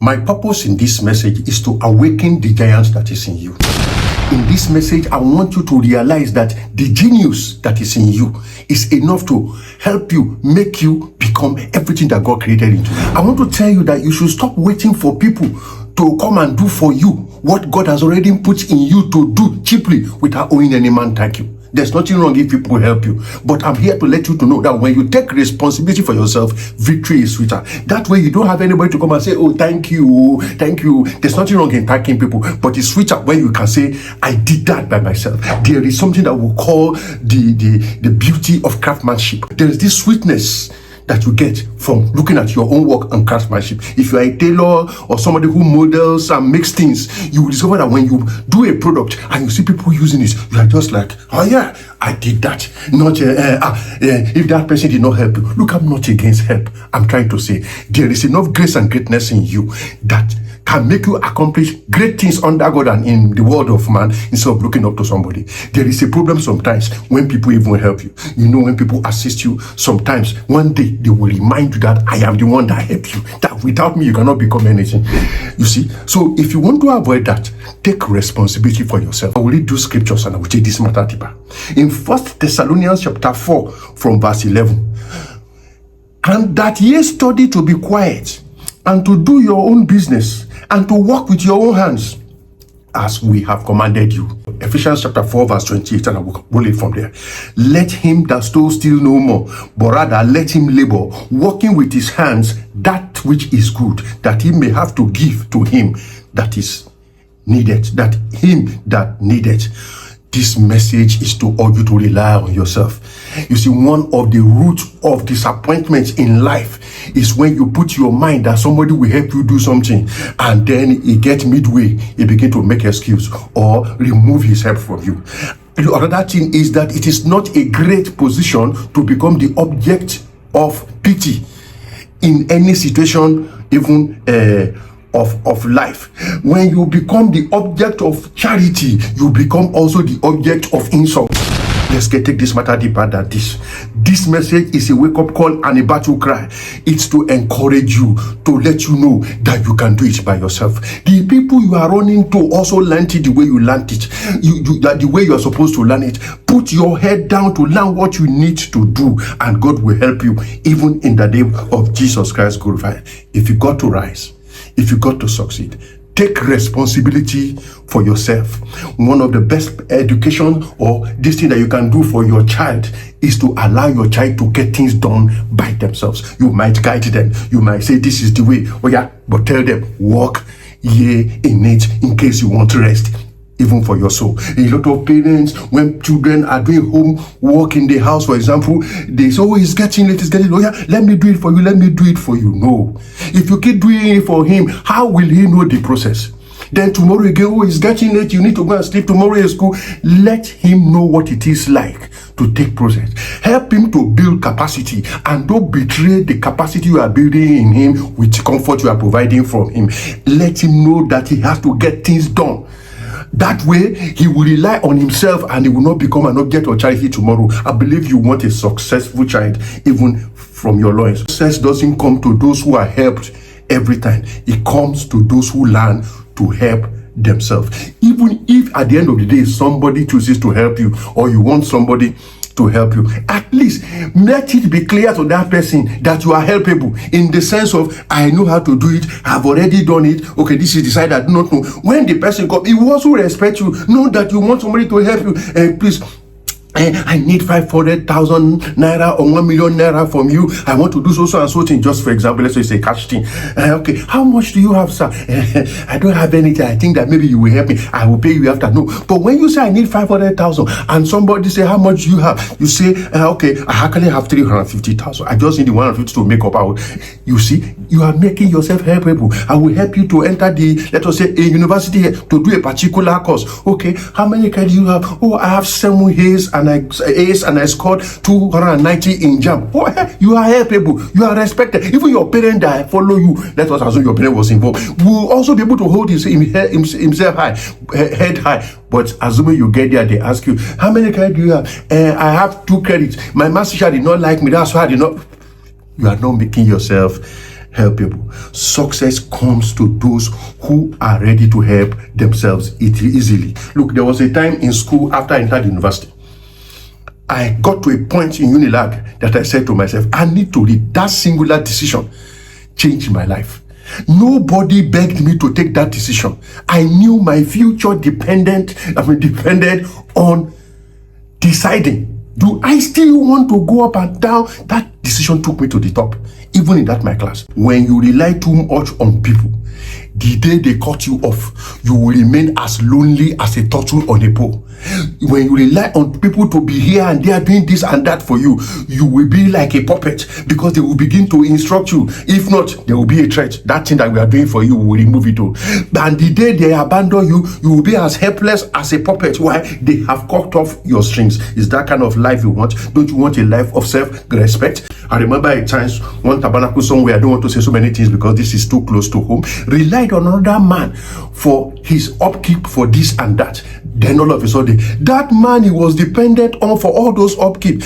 My purpose in this message is to awaken the giant that is in you. In this message, I want you to realize that the genius that is in you is enough to help you, make you become everything that God created you to. I want to tell you that you should stop waiting for people to come and do for you what God has already put in you to do cheaply without owing any man thank you. There's nothing wrong if people help you. But I'm here to let you to know that when you take responsibility for yourself, victory is sweeter. That way you don't have anybody to come and say, oh, thank you, thank you. There's nothing wrong in thanking people. But it's sweeter when you can say, I did that by myself. There is something that we call the beauty of craftsmanship. There is this sweetness that you get from looking at your own work and craftsmanship. If you are a tailor or somebody who models and makes things, you will discover that when you do a product and you see people using it, you are just like, oh yeah, I did that. Not if that person did not help you. Look, I'm not against help. I'm trying to say there is enough grace and greatness in you that can make you accomplish great things under God and in the world of man instead of looking up to somebody. There is a problem sometimes when people even help you. You know, when people assist you, sometimes one day they will remind you that I am the one that helped you. That without me, you cannot become anything. You see? So if you want to avoid that, take responsibility for yourself. I will read two scriptures and I will take this matter deeper. In 1 Thessalonians chapter 4 from verse 11. And that ye study to be quiet and to do your own business and to work with your own hands as we have commanded you. Ephesians chapter 4 verse 28, and I will roll it from there. Let him that stole steal no more, but rather let him labor, working with his hands that which is good, that he may have to give to him that is needed, that him that needed. This message is to urge you to rely on yourself. You see, one of the roots of disappointments in life is when you put your mind that somebody will help you do something and then he gets midway, he begin to make excuse or remove his help from you. The other thing is that it is not a great position to become the object of pity in any situation, even of life. When you become the object of charity, you become also the object of insult. Let's take this matter deeper than this. This message is a wake-up call and a battle cry. It's to encourage you, to let you know that you can do it by yourself. The people you are running to also learned it the way you learned it. The way you are supposed to learn it. Put your head down to learn what you need to do, and God will help you, even in the name of Jesus Christ glorified. If you got to rise, if you got to succeed, take responsibility for yourself. One of the best education or this thing that you can do for your child is to allow your child to get things done by themselves. You might guide them. You might say, this is the way. Oh yeah, but tell them, walk ye in it in case you want to rest. Even for your soul. A lot of parents, when children are doing homework in the house, for example, they say, oh, it's getting late, oh yeah, let me do it for you, let me do it for you. No. If you keep doing it for him, how will he know the process? Then tomorrow again, oh, it's getting late, you need to go and sleep tomorrow in school. Let him know what it is like to take process. Help him to build capacity, and don't betray the capacity you are building in him with the comfort you are providing from him. Let him know that he has to get things done. That way, he will rely on himself and he will not become an object of charity tomorrow. I believe you want a successful child, even from your loins. Success doesn't come to those who are helped every time. It comes to those who learn to help themselves. Even if at the end of the day, somebody chooses to help you or you want somebody to help you, at least let it be clear to that person that you are helpable, in the sense of, I know how to do it, I've already done it, okay, this is the side I do not know. When the person comes, he will also respect you, know that you want somebody to help you. Please, I need 500,000 naira or 1 million naira from you. I want to do so and so thing. Just for example, let's say it's a cash thing. Okay, how much do you have, sir? I don't have anything. I think that maybe you will help me. I will pay you after. No, but when you say I need 500,000 and somebody say how much do you have, you say okay, I actually have 350,000. I just need the 150 to make up out. You see, you are making yourself helpable. I will help you to enter the, let us say, a university to do a particular course. Okay, how many credits do you have? Oh, I have 7 years and I scored 290 in JAM. Oh, you are helpable. You are respected. Even your parent that follow you, let us assume your parent was involved, will also be able to hold himself high, head high. But assuming you get there, they ask you, how many credits do you have? I have 2 credits. My master teacher did not like me. That's why I did not. You are not making yourself help people. Success comes to those who are ready to help themselves easily. Look, there was a time in school after I entered university, I got to a point in Unilag that I said to myself, I need to read. That singular decision changed my life. Nobody begged me to take that decision. I knew my future depended on deciding, do I still want to go up and down? That decision took me to the top, even in that my class. When you rely too much on people, the day they cut you off, you will remain as lonely as a turtle on a pole. When you rely on people to be here and they are doing this and that for you, you will be like a puppet, because they will begin to instruct you. If not, there will be a threat. That thing that we are doing for you, we will remove it all. And the day they abandon you, you will be as helpless as a puppet. Why? They have cut off your strings. Is that kind of life you want? Don't you want a life of self-respect? I remember at times, one tabernacle somewhere, I don't want to say so many things because this is too close to home, relied on another man for his upkeep for this and that. Then all of a sudden, that man he was dependent on for all those upkeep.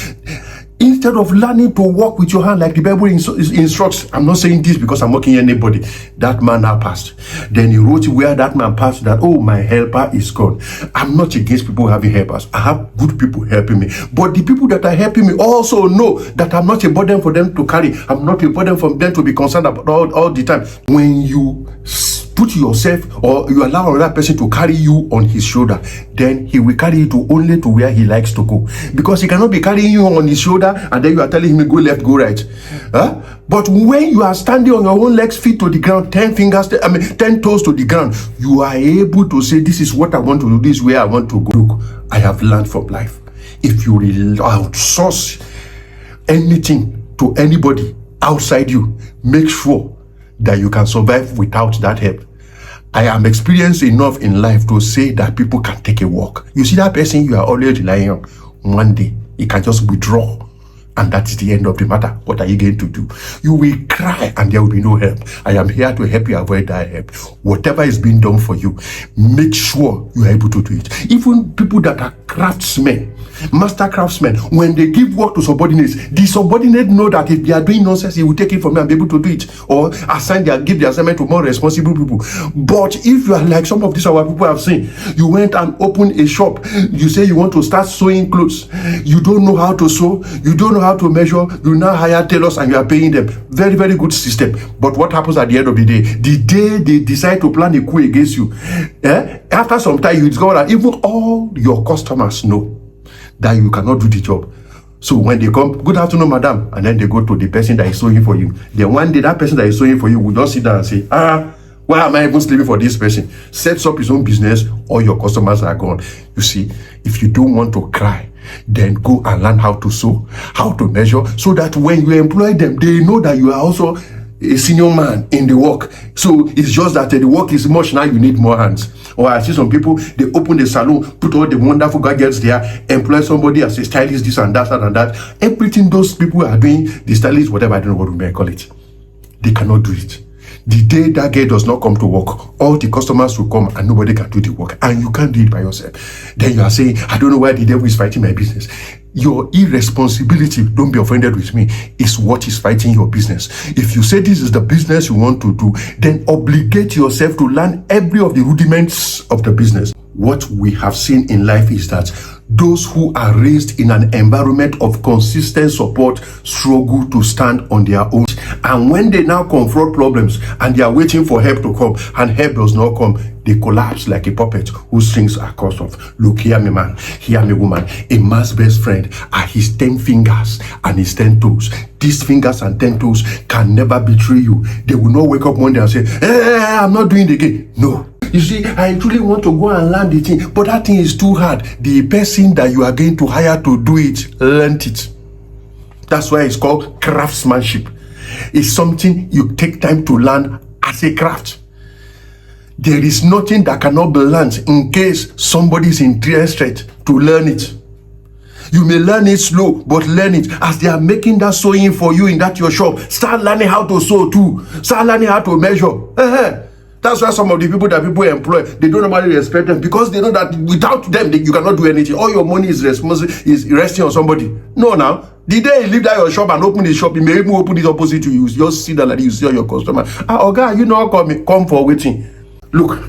Instead of learning to walk with your hand like the Bible instructs, I'm not saying this because I'm working anybody. That man now passed. Then he wrote where that man passed that, oh, my helper is gone. I'm not against people having helpers. I have good people helping me. But the people that are helping me also know that I'm not a burden for them to carry. I'm not a burden for them to be concerned about all the time. When you put yourself or you allow another person to carry you on his shoulder, then he will carry you to only to where he likes to go, because he cannot be carrying you on his shoulder and then you are telling him go left, go right. But when you are standing on your own legs, feet to the ground, 10 toes to the ground, you are able to say, this is what I want to do, this is where I want to go. Look, I have learned from life, if you outsource anything to anybody outside you, make sure that you can survive without that help. I am experienced enough in life to say that people can take a walk. You see that person you are always relying on, one day he can just withdraw, and that is the end of the matter. What are you going to do? You will cry and there will be no help. I am here to help you avoid that help. Whatever is being done for you, make sure you are able to do it. Even people that are craftsmen, master craftsmen, when they give work to subordinates, the subordinate know that if they are doing nonsense, he will take it from them and be able to do it, or give the assignment to more responsible people. But if you are like some of these our people have seen, you went and opened a shop, you say you want to start sewing clothes, you don't know how to sew, you don't know how to measure, you now hire tailors and you are paying them. Very, very good system. But what happens at the end of the day they decide to plan a coup against you, after some time you discover that even all your customers know that you cannot do the job. So when they come, good afternoon, madam, and then they go to the person that is sewing for you. Then one day that person that is sewing for you will just sit down and say, why am I even sleeping for this person? Sets up his own business, all your customers are gone. You see, if you don't want to cry, then go and learn how to sew, how to measure, so that when you employ them, they know that you are also a senior man in the work. So it's just that the work is much, now you need more hands. Or I see some people, they open the salon, put all the wonderful gadgets there, employ somebody as a stylist, this and that and that. Everything those people are doing, the stylist, whatever, I don't know what we may call it, they cannot do it. The day that girl does not come to work, all the customers will come and nobody can do the work, and you can't do it by yourself. Then you are saying, I don't know why the devil is fighting my business. Your irresponsibility, don't be offended with me, is what is fighting your business. If you say this is the business you want to do, then obligate yourself to learn every of the rudiments of the business. What we have seen in life is that those who are raised in an environment of consistent support struggle to stand on their own. And when they now confront problems and they are waiting for help to come and help does not come, they collapse like a puppet whose strings are cut off. Look, hear me man, hear me woman. A man's best friend are his 10 fingers and his 10 toes. These fingers and 10 toes can never betray you. They will not wake up one day and say, I'm not doing it again. No. You see, I truly want to go and learn the thing, but that thing is too hard. The person that you are going to hire to do it, learn it. That's why it's called craftsmanship. It's something you take time to learn as a craft. There is nothing that cannot be learned in case somebody is interested to learn it. You may learn it slow, but learn it. As they are making that sewing for you in that your shop, start learning how to sew too. Start learning how to measure. That That's why some of the people that people employ, they don't normally respect them, because they know that without them, you cannot do anything. All your money is resting on somebody. No, now, the day you leave that your shop and open the shop, you may even open it opposite to you. You just see that like you see all your customer. You know, come for waiting. Look,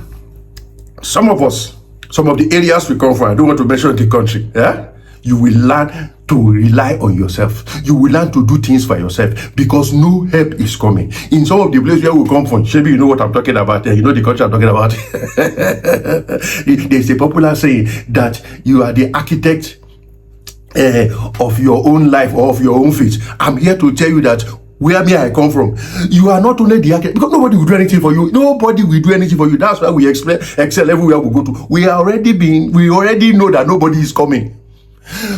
some of the areas we come from, I don't want to mention the country, yeah? You will learn to rely on yourself. You will learn to do things for yourself, because no help is coming. In some of the places where we come from, maybe you know what I'm talking about. You know the country I'm talking about. There's a popular saying that you are the architect of your own life or of your own fate. I'm here to tell you that where I come from, you are not only the architect, because nobody will do anything for you. Nobody will do anything for you. That's why we excel everywhere we go to. We already know that nobody is coming.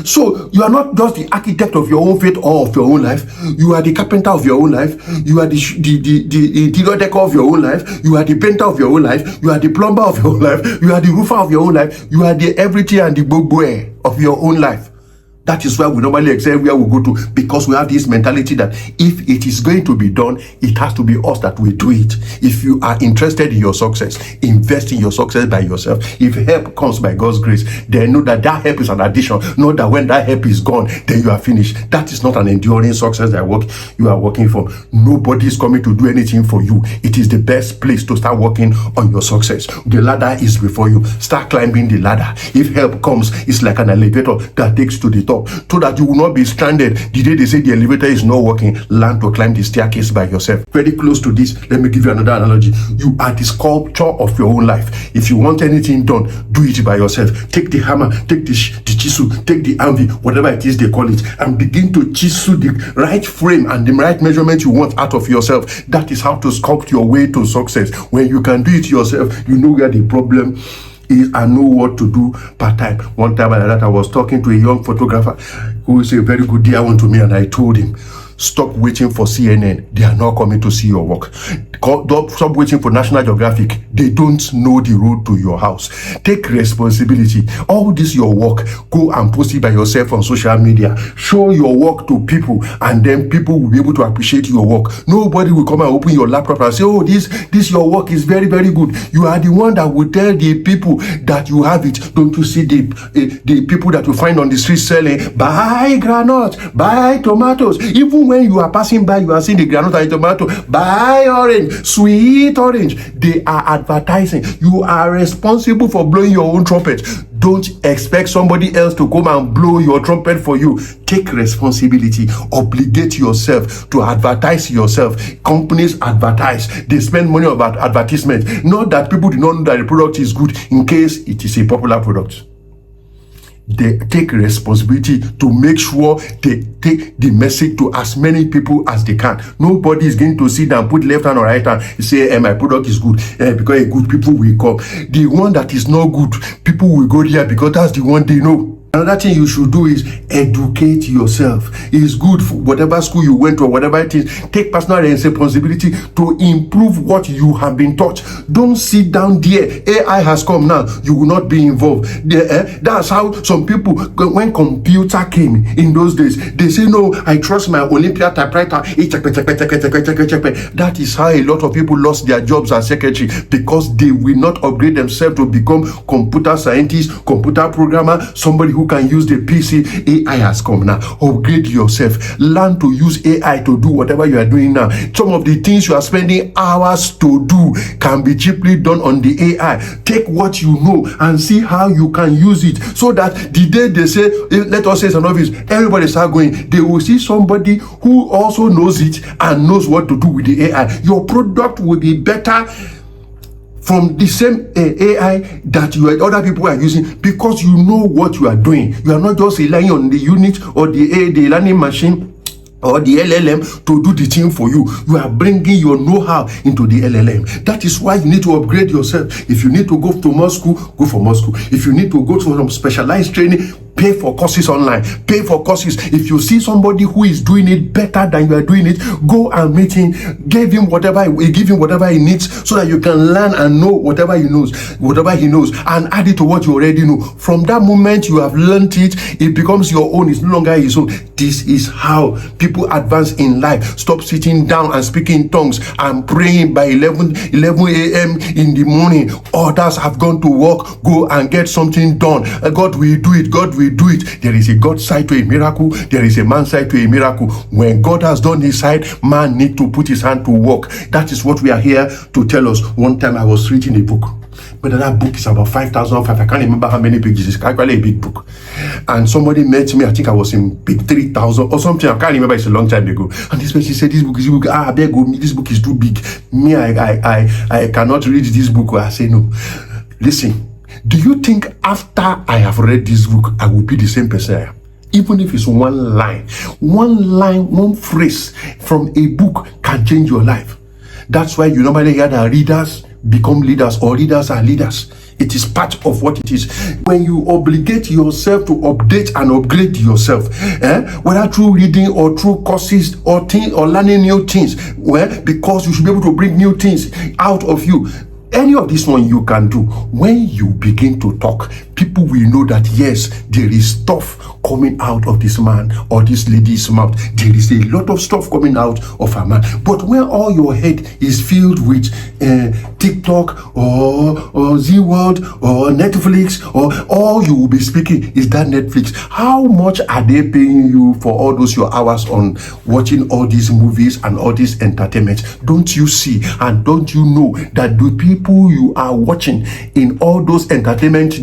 So you are not just the architect of your own fate or of your own life. You are the carpenter of your own life. You are the interior decor of your own life. You are the painter of your own life. You are the plumber of your own life. You are the roofer of your own life. You are the everything and the boy of your own life. That is why we normally excel where we go to, because we have this mentality that if it is going to be done, it has to be us that will do it. If you are interested in your success, invest in your success by yourself. If help comes by God's grace, then know that that help is an addition. Know that when that help is gone, then you are finished. That is not an enduring success that you are working for. Nobody is coming to do anything for you. It is the best place to start working on your success. The ladder is before you. Start climbing the ladder. If help comes, it's like an elevator that takes to the top, so that you will not be stranded the day they say the elevator is not working. Learn to climb the staircase by yourself. Very close to this, let me give you another analogy. You are the sculptor of your own life. If you want anything done, do it by yourself. Take the hammer, take the chisel, take the anvil, whatever it is they call it, and begin to chisel the right frame and the right measurement you want out of yourself. That is how to sculpt your way to success. When you can do it yourself, you know where the problem is and know what to do part-time. One time like that, I was talking to a young photographer who is a very good dear one to me, and I told him, stop waiting for CNN. They are not coming to see your work. Stop waiting for National Geographic. They don't know the road to your house. Take responsibility. All this your work, go and post it by yourself on social media. Show your work to people, and then people will be able to appreciate your work. Nobody will come and open your laptop and say, oh, this your work is very, very good. You are the one that will tell the people that you have it. Don't you see the people that you find on the street selling, buy granite, buy tomatoes. Even when you are passing by, you are seeing the granite and tomato, buy orange, sweet orange. They are advertising. You are responsible for blowing your own trumpet. Don't expect somebody else to come and blow your trumpet for you. Take responsibility. Obligate yourself to advertise yourself. Companies advertise. They spend money on advertisement. Not that people do not know that the product is good in case it is a popular product. They take responsibility to make sure they take the message to as many people as they can. Nobody is going to sit down, put left hand or right hand, say, my product is good, because good people will come. The one that is not good, people will go there because that's the one they know. Another thing you should do is educate yourself. It's good for whatever school you went to or whatever it is. Take personal responsibility to improve what you have been taught. Don't sit down there. AI has come now. You will not be involved. That's how some people, when computer came in those days, they say, no, I trust my Olympia typewriter. That is how a lot of people lost their jobs as secretary, because they will not upgrade themselves to become computer scientists, computer programmer, somebody who can use the PC. AI has come now. Upgrade yourself. Learn to use AI to do whatever you are doing now. Some of the things you are spending hours to do can be cheaply done on the AI. Take what you know and see how you can use it, so that the day they say, let us say it's an office, everybody start going, they will see somebody who also knows it and knows what to do with the AI. Your product will be better from the same AI that other people are using, because you know what you are doing. You are not just relying on the unit or the learning machine or the LLM to do the thing for you. You are bringing your know-how into the LLM. That is why you need to upgrade yourself. If you need to go to more school, go for more school. If you need to go to some specialized training, Pay for courses online. Pay for courses. If you see somebody who is doing it better than you are doing it, go and meet him. Give him whatever he needs, so that you can learn and know whatever he knows, and add it to what you already know. From that moment you have learned it, it becomes your own. It's no longer his own. This is how people advance in life. Stop sitting down and speaking in tongues and praying by 11 a.m. in the morning. Others have gone to work. Go and get something done. God will do it. God will do it. There is a God side to a miracle. There is a man side to a miracle. When God has done his side, man need to put his hand to work. That is what we are here to tell us. One time I was reading a book, but that book is about 5,005. I can't remember how many pages. It's actually a big book. And somebody met me, I think I was in big 3,000 or something. I can't remember. It's a long time ago. And this person said, this book this book is too big. Me, I cannot read this book. I say, no. Listen, do you think after I have read this book, I will be the same person I am? Even if it's one line, one phrase from a book can change your life. That's why you normally hear that readers become leaders, or readers are leaders. It is part of what it is. When you obligate yourself to update and upgrade yourself, whether through reading or through courses or learning new things, because you should be able to bring new things out of you. Any of this one you can do. When you begin to talk, people will know that yes, there is stuff coming out of this man or this lady's mouth. There is a lot of stuff coming out of a man. But when all your head is filled with TikTok or Z World or Netflix, or all you will be speaking is that Netflix, how much are they paying you for all those your hours on watching all these movies and all this entertainment? Don't you see and don't you know that the people you are watching in all those entertainment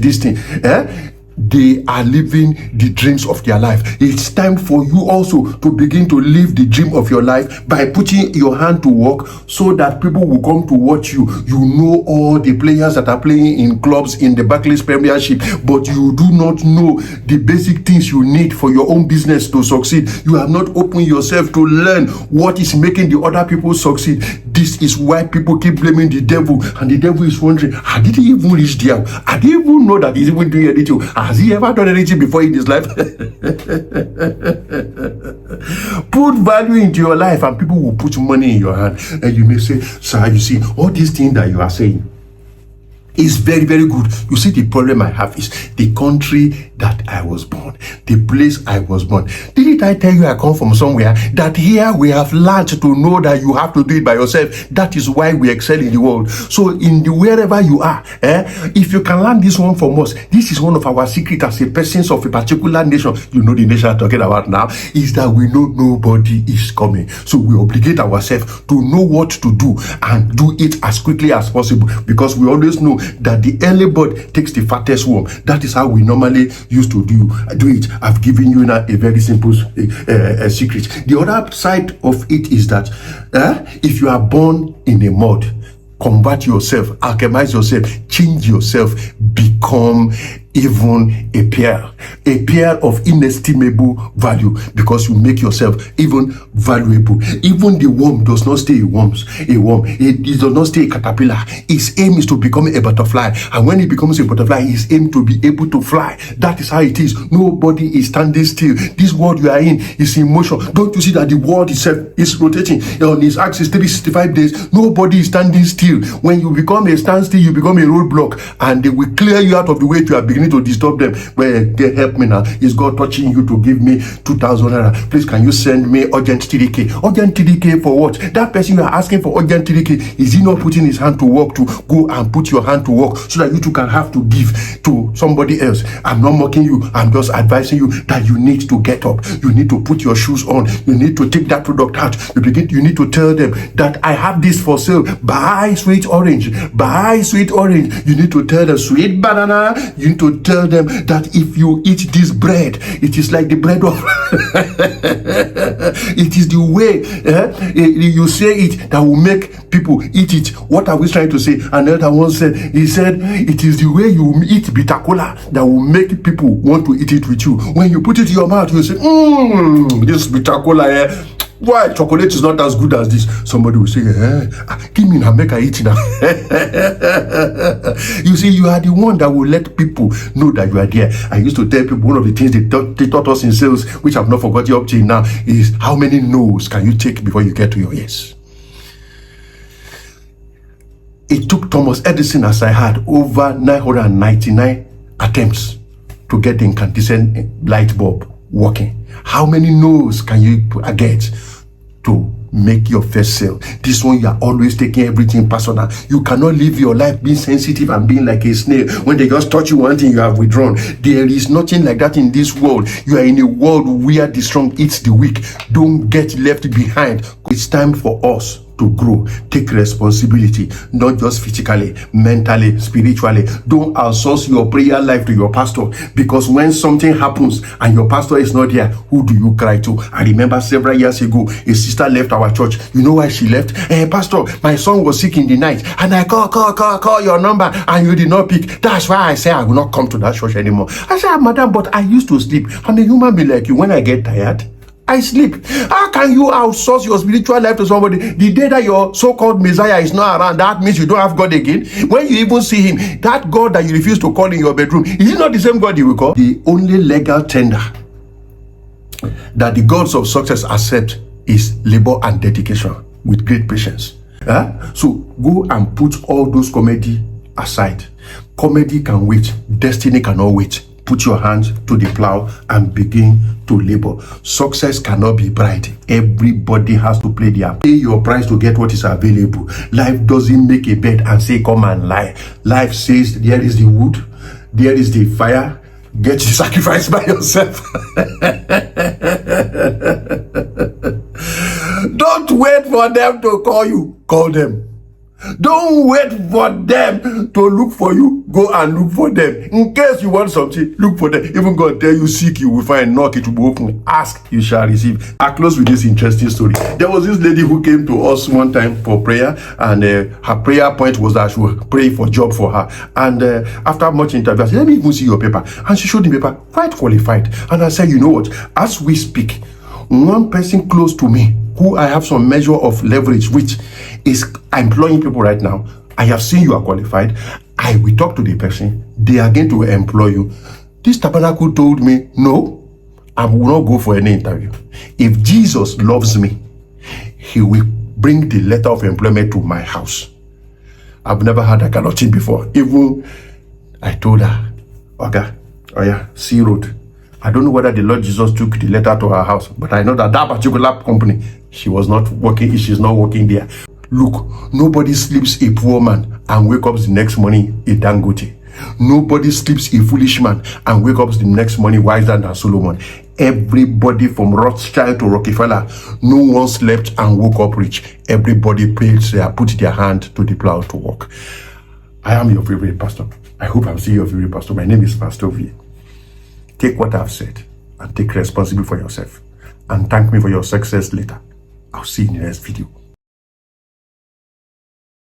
they are living the dreams of their life? It's time for you also to begin to live the dream of your life by putting your hand to work, so that people will come to watch you. You know all the players that are playing in clubs in the Barclays Premiership, but you do not know the basic things you need for your own business to succeed. You have not opened yourself to learn what is making the other people succeed. This is why people keep blaming the devil, and the devil is wondering, did he even reach there? I didn't even know that he's even doing anything. Has he ever done anything before in his life? Put value into your life and people will put money in your hand. And you may say, sir, you see, all these things that you are saying is very, very good. You see, the problem I have is the country that I was born, the place I was born. Didn't I tell you I come from somewhere that here we have learned to know that you have to do it by yourself? That is why we excel in the world. So in the wherever you are, if you can learn this one from us, this is one of our secrets as a persons of a particular nation. You know the nation I'm talking about now, is that we know nobody is coming. So we obligate ourselves to know what to do and do it as quickly as possible, because we always know that the early bird takes the fattest worm. That is how we normally used to do it. I've given you now a very simple secret. The other side of it is that if you are born in a mud, convert yourself, alchemize yourself, change yourself, become even a pearl of inestimable value, because you make yourself even valuable. Even the worm does not stay a worm. It does not stay a caterpillar. Its aim is to become a butterfly, and when it becomes a butterfly, its aim to be able to fly. That is how it is. Nobody is standing still. This world you are in is in motion. Don't you see that the world itself is rotating on its axis 365 days? Nobody is standing still. When you become a standstill, you become a roadblock, and they will clear you out of the way to beginning to disturb them. Well, they help me now. Is God touching you to give me 2,000 naira? Please, can you send me urgent 3K? Urgent 3K for what? That person you are asking for urgent 3K, is he not putting his hand to work to go and put your hand to work, so that you too can have to give to somebody else? I'm not mocking you. I'm just advising you that you need to get up. You need to put your shoes on. You need to take that product out. You need to tell them that I have this for sale. Buy sweet orange. Buy sweet orange. You need to tell them sweet banana. You need to tell them that if you eat this bread, it is like the bread of it is the way you say it that will make people eat it. What are we trying to say? Another one said, he said, it is the way you eat bitter cola that will make people want to eat it with you. When you put it in your mouth, you say, this bitter cola Why chocolate is not as good as this? Somebody will say, give me now, make I eat now. You see, you are the one that will let people know that you are there. I used to tell people, one of the things they taught us in sales, which I've not forgotten up till now, is how many no's can you take before you get to your yes? It took Thomas Edison, as I had, over 999 attempts to get the incandescent light bulb working. How many no's can you get to make your first sale? This one, you are always taking everything personal. You cannot live your life being sensitive and being like a snail. When they just touch you one thing, you have withdrawn. There is nothing like that in this world. You are in a world where the strong eats the weak. Don't get left behind. It's time for us to grow. Take responsibility, not just physically, mentally, spiritually. Don't outsource your prayer life to your pastor, because when something happens and your pastor is not here, who do you cry to? I remember several years ago, a sister left our church. You know why she left? Pastor, my son was sick in the night, and I call your number, and you did not pick. That's why I say I will not come to that church anymore. I said, madam, but I used to sleep. I'm a human being like you. When I get tired, I sleep. How can you outsource your spiritual life to somebody? The day that your so-called Messiah is not around, that means you don't have God again. When you even see him, that God that you refuse to call in your bedroom, is it not the same God you will call? The only legal tender that the gods of success accept is labor and dedication with great patience. So go and put all those comedy aside. Comedy can wait. Destiny cannot wait. Put your hands to the plow and begin to labor. Success cannot be bright. Everybody has to play their. Pay your price to get what is available. Life doesn't make a bed and say, come and lie. Life says, there is the wood, there is the fire. Get your sacrifice by yourself. Don't wait for them to call you. Call them. Don't wait for them to look for you. Go and look for them. In case you want something, look for them. Even God tell you, seek, you will find. Knock, it will be open. Ask, you shall receive. I close with this interesting story. There was this lady who came to us one time for prayer, and her prayer point was that she would pray for job for her. And after much interview, I said, let me even see your paper. And she showed the paper, quite qualified. And I said, you know what? As we speak, one person close to me, who I have some measure of leverage, which is employing people right now. I have seen you are qualified. I will talk to the person. They are going to employ you. This tabernacle told me, no, I will not go for any interview. If Jesus loves me, he will bring the letter of employment to my house. I've never had that kind of thing before. Even I told her, okay, oh yeah, C Road. I don't know whether the Lord Jesus took the letter to her house, but I know that that particular company, she was not working. She's not working there. Look, nobody sleeps a poor man and wake up the next morning a Dangote. Nobody sleeps a foolish man and wake up the next morning wiser than Solomon. Everybody from Rothschild to Rockefeller, no one slept and woke up rich. Everybody put their hand to the plow to work. I am your favorite pastor. I hope I'm still your favorite pastor. My name is Pastor Ovyay. Take what I've said and take responsibility for yourself. And thank me for your success later. I'll see you in the next video.